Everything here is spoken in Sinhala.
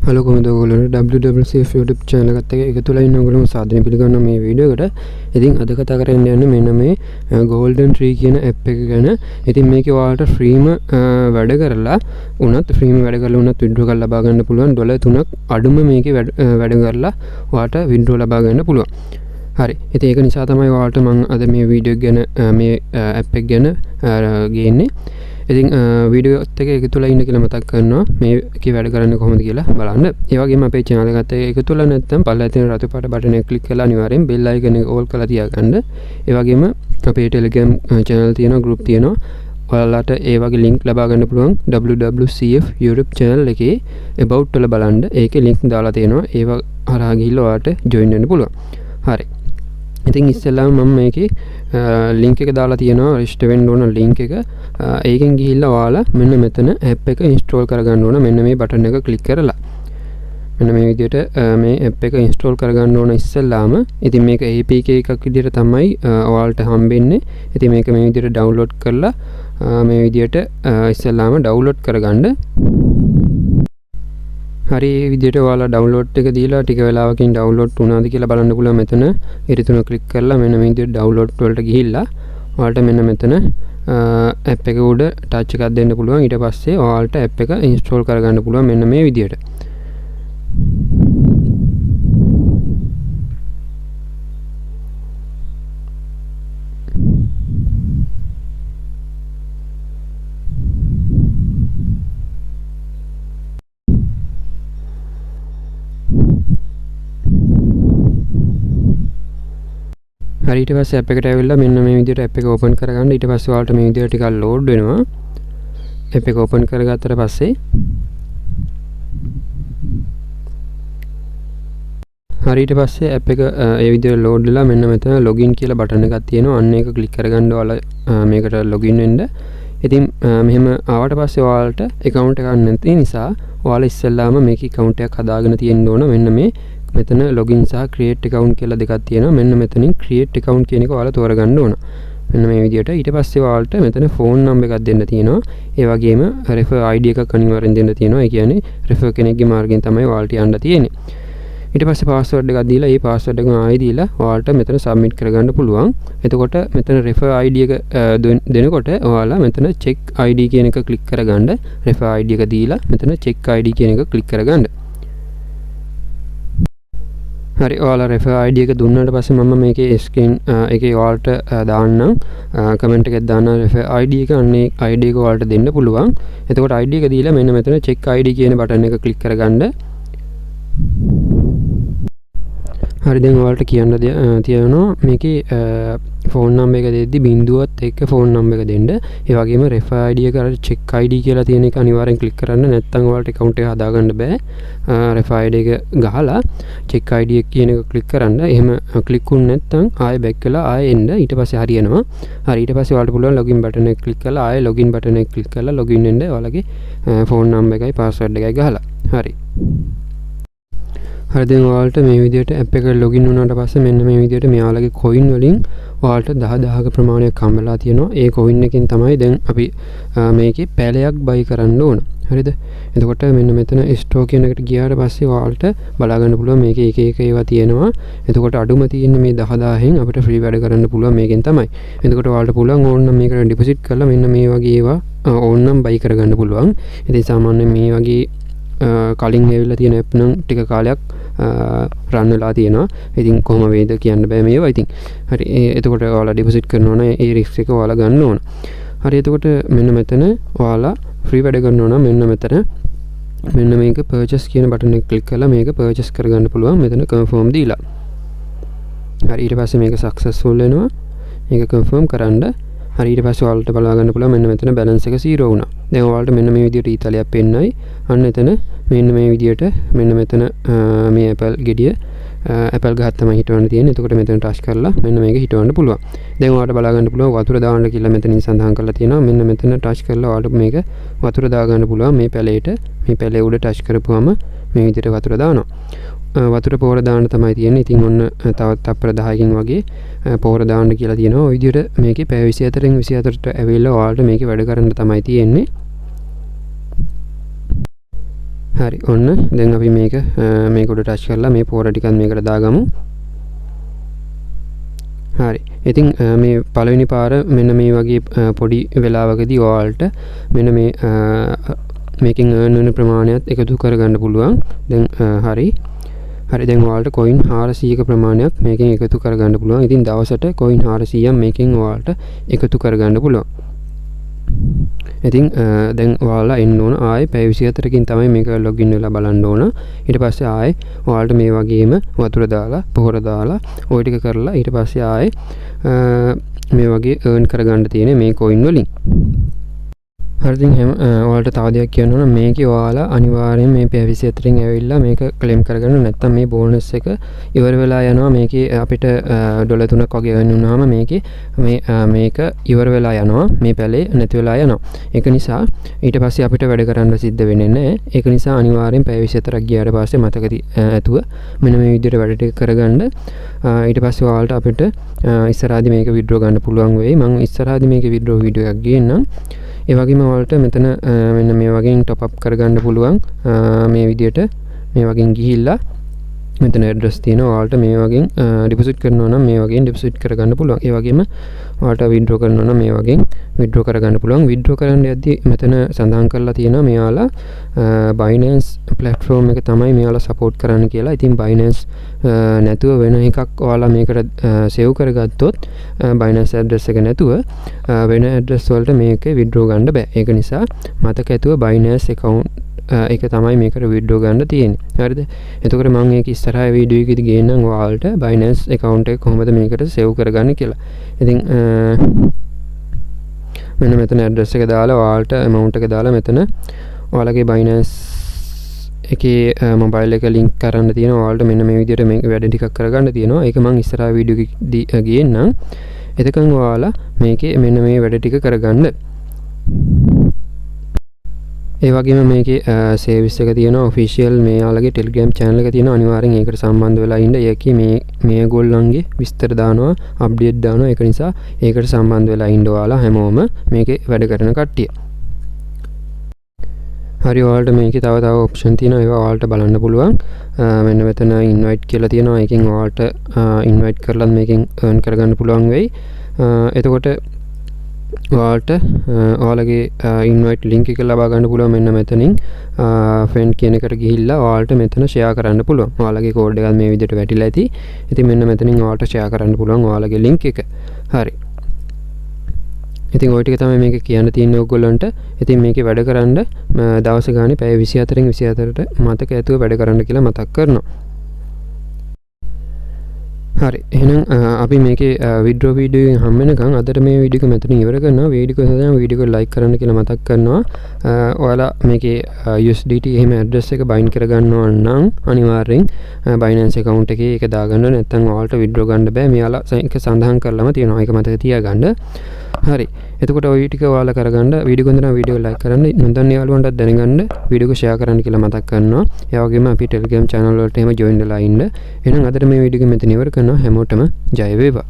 හලෝ කොහොමද ඔයගොල්ලෝ WwCf YouTube channel එකත් එක්ක එකතු වෙලා ඉන්න ඔයගොල්ලෝ සාදරයෙන් පිළිගන්නවා මේ වීඩියෝ එකට. ඉතින් අද කතා කරන්න යන්නේ මෙන්න මේ Golden Tree කියන app එක ගැන. ඉතින් මේකේ ඔයාලට ෆ්‍රීම වැඩ කරලා උනත් withdraw කරලා ලබා ගන්න පුළුවන්. $3ක් අඩුම මේකේ වැඩ කරලා ඔයාලට withdraw ලබා ගන්න පුළුවන්. හරි. ඉතින් ඒක නිසා තමයි ඔයාලට මම අද මේ වීඩියෝ ගැන මේ app එක ගැන ගේන්නේ. ඉතින් වීඩියෝ එකත් එක්ක එකතු වෙලා ඉන්න කියලා මතක් කරනවා මේකේ වැඩ කරන්නේ කොහොමද කියලා බලන්න. ඒ වගේම අපේ channel එකත් එක්ක එකතු වෙලා නැත්නම් පල්ලෙහා තියෙන රතු පාට බටන් එක ක්ලික් කරලා අනිවාර්යෙන් bell icon එක all කරලා තියාගන්න. ඒ වගේම අපේ Telegram channel තියෙනවා, group තියෙනවා. ඔයාලට ඒ වගේ link ලබා ගන්න පුළුවන් WwCf YouTube channel එකේ about වල බලන්න. ඒකේ link දාලා තියෙනවා. ඒව හරහා ගිහිල්ලා ඔයාලට join වෙන්න පුළුවන්. හරි. ඉතින් ඉස්සෙල්ලාම මම මේකේ link එක දාලා තියෙනවා, register වෙන්න ඕන link එක. ඒකෙන් ගිහිල්ලා ඔයාලා මෙන්න මෙතන app එක install කරගන්න ඕන. මෙන්න මේ button එක click කරලා මෙන්න මේ විදිහට මේ app එක install කරගන්න ඕන ඉස්සෙල්ලාම. ඉතින් මේක APK එකක් විදිහට තමයි ඔයාලට හම්බෙන්නේ. ඉතින් මේක මේ විදිහට download කරලා මේ විදිහට ඉස්සෙල්ලාම download කරගන්න. හරි, මේ විදිහට ඔයාලා download එක දීලා ටික වෙලාවකින් download වුණාද කියලා බලන්න පුළුවන්. මෙතන ඉරිතුන click කරලා මෙන්න මේ විදිහට download වලට ගිහිල්ලා ඔයාලට මෙන්න මෙතන app එක උඩ touch එකක් දෙන්න පුළුවන්. ඊට පස්සේ ඔයාලට app එක install කරගන්න පුළුවන් මෙන්න මේ විදිහට. හරි, ඊට පස්සේ app එකට ඇවිල්ලා මෙන්න මේ විදිහට app එක open කරගන්න. ඊට පස්සේ ඔයාලට මේ විදිහට ටිකක් load වෙනවා. app එක open කරගත්තට පස්සේ හරි, ඊට පස්සේ app එක ඒ විදිහට load වෙලා මෙන්න මෙතන login කියලා button එකක් තියෙනවා. අන්න ඒක click කරගන්න ඔයාලා මේකට login වෙන්න. ඉතින් මෙහෙම ආවට පස්සේ ඔයාලට account එකක් නැති නිසා ඔයාලා ඉස්සෙල්ලාම මේකේ account එකක් හදාගෙන තියෙන්න ඕන. මෙන්න මේ මෙතන login සහ create account කියලා දෙකක් තියෙනවා. මෙන්න මෙතනින් create account කියන එක ඔයාලා තෝරගන්න ඕන. මෙන්න මේ විදිහට. ඊට පස්සේ ඔයාලට මෙතන phone number එකක් දෙන්න තියෙනවා. ඒ වගේම refer ID එකක් අනිවාර්යෙන් දෙන්න තියෙනවා. ඒ කියන්නේ refer කෙනෙක්ගේ මාර්ගයෙන් තමයි ඔයාලට යන්න තියෙන්නේ. ඊට පස්සේ password එකක් දීලා ඒ password එක ආයෙ දීලා ඔයාලට මෙතන submit කරගන්න පුළුවන්. එතකොට මෙතන refer ID එක දෙනකොට ඔයාලා මෙතන check ID කියන එක click කරගන්න. refer ID එක දීලා මෙතන check ID කියන එක click කරගන්න. හරි, ඔයාලා refer ID එක දුන්නාට පස්සේ මම මේකේ screen එකේ ඔයාලට දාන්නම් comment එකක් දාන්න. refer ID එක අන්නේ ID එක ඔයාලට දෙන්න පුළුවන්. එතකොට ID එක දීලා මෙන්න මෙතන check ID කියන button එක click කරගන්න. හරි, දැන් ඔයාලට කියන්න තියෙනවා මේකේ phone number එක දෙද්දි බිංදුවත් එක්ක phone number එක දෙන්න. ඒ වගේම refer ID එක අර check ID කියලා තියෙන එක අනිවාර්යෙන් click කරන්න. නැත්නම් ඔයාලට account එක හදාගන්න බෑ. refer ID එක ගහලා check ID එක කියන එක click කරන්න. එහෙම click වුනේ නැත්නම් ආයෙ back වෙලා ආයෙ එන්න. ඊට පස්සේ හරියනවා. හරි, ඊට පස්සේ ඔයාලට පුළුවන් login button එක click කරලා ආයෙ login button එක click කරලා login වෙන්න. ඔයාලගේ phone number එකයි password එකයි ගහලා. හරි. හරි, දැන් ඔයාලට මේ විදිහට app එකට login වුණාට පස්සේ මෙන්න මේ විදිහට මෙයාලගේ coin වලින් ඔයාලට 10000ක ප්‍රමාණයක් හම්බලා තියෙනවා. ඒ coin එකෙන් තමයි දැන් අපි මේකේ පැලයක් buy කරන්න ඕන. හරිද? එතකොට මෙන්න මෙතන store කියන එකට ගියාට පස්සේ ඔයාලට බලා ගන්න පුළුවන් මේකේ එක එක ඒවා තියෙනවා. එතකොට අඩුම තියෙන්නේ මේ 10000න් අපිට free වැඩ කරන්න පුළුවන් මේකෙන් තමයි. එතකොට ඔයාලට පුළුවන් ඕනනම් මේකට deposit කරලා මෙන්න මේ වගේ ඒවා ඕනනම් buy කරගන්න පුළුවන්. ඉතින් සාමාන්‍යයෙන් මේ වගේ කලින් ඇවිල්ලා තියෙන app නම් ටික කාලයක් රන් වෙලා තියෙනවා. ඉතින් කොහොම වේද කියන්න බෑ මේවා. ඉතින් හරි, එතකොට ඔයාලා ඩිපොසිට් කරනවා නම් ඒ රිස්ක් එක ඔයාලා ගන්න ඕන. හරි, එතකොට මෙන්න මෙතන ඔයාලා ෆ්‍රී වැඩ කරනවා නම් මෙන්න මෙතන මෙන්න මේක purchase කියන බටන් එක ක්ලික් කරලා මේක purchase කරගන්න පුළුවන්. මෙතන confirm දීලා. හරි, ඊට පස්සේ මේක successful වෙනවා. මේක confirm කරන්න. හරි, ඊට පස්සේ ඔයාලට බලා ගන්න පුළුවන් මෙන්න මෙතන balance එක 0 වුණා. දැන් ඔයාලට මෙන්න මේ විදිහට ඊතලයක් පෙන්නයි. අන්න එතන මෙන්න මේ විදිහට මෙන්න මෙතන මේ apple ගෙඩිය apple ගහක් තමයි හිටවන්න තියෙන්නේ. එතකොට මෙතන touch කරලා මෙන්න මේක හිටවන්න පුළුවන්. දැන් ඔයාලට බලා ගන්න පුළුවන් වතුර දාන්න කියලා මෙතනින් සඳහන් කරලා තියෙනවා. මෙන්න මෙතන touch කරලා ඔයාලට මේක වතුර දා ගන්න පුළුවන්. මේ පැලේට මේ පැලේ උඩ touch කරපුවම මේ විදිහට වතුර දානවා. වතුර පොර දාන්න තමයි තියෙන්නේ. ඉතින් ඔන්න තවත් තප්පර 10කින් වගේ පොර දාන්න කියලා තියෙනවා. ඔය විදිහට මේකේ පැය 24න් 24ට ඇවිල්ලා ඔයාලට මේකේ වැඩ කරන්න තමයි තියෙන්නේ. හරි ඔන්න දැන් අපි මේක උඩ ටච් කරලා මේ පොර ටිකක් මේකට දාගමු. හරි ඉතින් මේ පළවෙනි පාර මෙන්න මේ වගේ පොඩි වෙලාවකදී ඔයාලට මෙන්න මේ මේකෙන් earn වෙන ප්‍රමාණයත් එකතු කරගන්න පුළුවන්. දැන් හරි දැන් ඔයාලට coin 400ක ප්‍රමාණයක් මේකෙන් එකතු කරගන්න පුළුවන්. ඉතින් දවසට coin 400ක් මේකෙන් ඔයාලට එකතු කරගන්න පුළුවන්. ඉතින් දැන් ඔයාලා එන්න ඕන ආයේ පැය 24කින් තමයි මේක login වෙලා බලන්න ඕන. ඊට පස්සේ ආයේ ඔයාලට මේ වගේම වතුර දාලා පොහොර දාලා ওই ටික කරලා ඊට පස්සේ ආයේ මේ වගේ earn කරගන්න තියෙන මේ coin වලින්. හරි ඉතින් ඔයාලට තව දෙයක් කියන්න ඕන මේකේ ඔයාලා අනිවාර්යයෙන් මේ පැය 24න් ඇවිල්ලා මේක claim කරගන්න නැත්නම් මේ bonus එක ඉවර වෙලා යනවා. මේකේ අපිට ඩොලර් 3ක් වගේ earn වුණාම මේකේ මේක ඉවර වෙලා යනවා. මේ පැලේ නැති වෙලා යනවා. ඒක නිසා ඊට පස්සේ අපිට වැඩ කරන්න සිද්ධ වෙන්නේ නැහැ. ඒක නිසා අනිවාර්යෙන් පැය 24ක් ගියාට පස්සේ මතක ඇතුව මෙන්න මේ විදිහට වැඩ ටික කරගන්න. ඊට පස්සේ ඔයාලට අපිට ඉස්සරහදී මේක withdraw ගන්න පුළුවන් වෙයි. මම ඉස්සරහදී මේකේ withdraw වීඩියෝ එකක් ගේන්නම්. ඒ වගේම ඔයාලට මෙතන මෙන්න මේ වගේ top up කරගන්න පුළුවන්. මේ විදිහට මේ වගේ ගිහිල්ලා මෙතන address තියෙනවා. ඔයාලට මේ වගේ deposit කරනවා නම් මේ වගේ deposit කරගන්න පුළුවන්. ඒ වගේම ඔයාලට withdraw කරනවා නම් මේ වගේ withdraw කරගන්න පුළුවන්. withdraw කරන්න යද්දී මෙතන සඳහන් කරලා තියෙනවා මෙයාලා Binance platform එක තමයි මෙයාලා support කරන්න කියලා. ඉතින් Binance නැතුව වෙන එකක් ඔයාලා මේකට save කරගත්තොත් Binance address එක නැතුව වෙන address වලට මේක withdraw ගන්න බෑ. ඒක නිසා මතක ඇතුව Binance account ඒක තමයි මේකට withdraw ගන්න තියෙන්නේ. හරිද? එතකොට මම මේක ඉස්සරහා වීඩියෝ එකේදී ගේන්නම් ඔයාලට Binance account එක කොහොමද මේකට save කරගන්නේ කියලා. ඉතින් මෙන්න මෙතන address එක දාලා ඔයාලට amount එක දාලා මෙතන ඔයාලගේ Binance එකේ mobile එක link කරන්න තියෙනවා. ඔයාලට මෙන්න මේ විදිහට මේ වැඩ ටිකක් කරගන්න තියෙනවා. ඒක මම ඉස්සරහා වීඩියෝ එකේදී ගේන්නම්. එතකන් ඔයාලා මේකේ මෙන්න මේ වැඩ ටික කරගන්න. ඒ වගේම මේකේ සර්විස් එක තියෙනවා ඔෆිෂියල් මේයාලගේ ටෙලිග්‍රෑම් channel එක තියෙනවා. අනිවාර්යෙන් ඒකට සම්බන්ධ වෙලා ඉන්න. ඒකේ මේගොල්ලන්ගේ විස්තර දානවා, අප්ඩේට් දානවා. ඒක නිසා ඒකට සම්බන්ධ වෙලා ඉන්න ඔයාලා හැමෝම මේකේ වැඩ කරන කට්ටිය. හරි ඔයාලට මේකේ තව ඔප්ෂන් තියෙනවා. ඒවා ඔයාලට බලන්න පුළුවන්. මෙන්න මෙතන invite කියලා තියෙනවා. ඒකෙන් ඔයාලට invite කරලා මේකෙන් earn කරගන්න පුළුවන් වෙයි. එතකොට ඔයාලට ඔයාලගේ invite link එක ලබා ගන්න පුළුවන්. මෙන්න මෙතනින් friend කියන එකට ගිහිල්ලා ඔයාලට මෙතන share කරන්න පුළුවන්. ඔයාලගේ code එකත් මේ විදිහට වැටිලා ඇති. ඉතින් මෙන්න මෙතනින් ඔයාලට share කරන්න පුළුවන් ඔයාලගේ link එක. හරි. ඉතින් ওই ටික තමයි මේක කියන්න තියෙන්නේ ඔයගොල්ලන්ට. ඉතින් මේකේ වැඩ කරන්න දවස් ගානේ පැය 24න් 24ට මතක ඇතුව වැඩ කරන්න කියලා මතක් කරනවා. හරි එහෙනම් අපි මේකේ withdraw වීඩියෝ එකෙන් හම් වෙනකන් අදට මේ වීඩියෝ එක මෙතන ඉවර කරනවා. වීඩියෝ එක හදන වීඩියෝ එක like කරන්න කියලා මතක් කරනවා. ඔයාලා මේකේ USDT එහෙම address එක bind කරගන්නවා නම් අනිවාර්යෙන් Binance account එකේ ඒක දාගන්න. නැත්නම් ඔයාලට withdraw ගන්න බෑ. මෙයාලා ඒක සඳහන් කරලාම තියෙනවා. ඒක මතක තියාගන්න. හරි එතකොට ওই ටික ඔයාලා කරගන්න. වීඩියෝ එක හොඳ වීඩියෝ like කරන්න. නොදන්න යාළුවන්ටත් දැනගන්න වීඩියෝ එක share කරන්න කියලා මතක් කරනවා. ඒ වගේම අපි Telegram channel වලට එහෙම join වෙලා ඉන්න. එහෙනම් අදට මේ වීඩියෝ එක මෙතන ඉවර කරනවා. හැමෝටම ජය වේවා.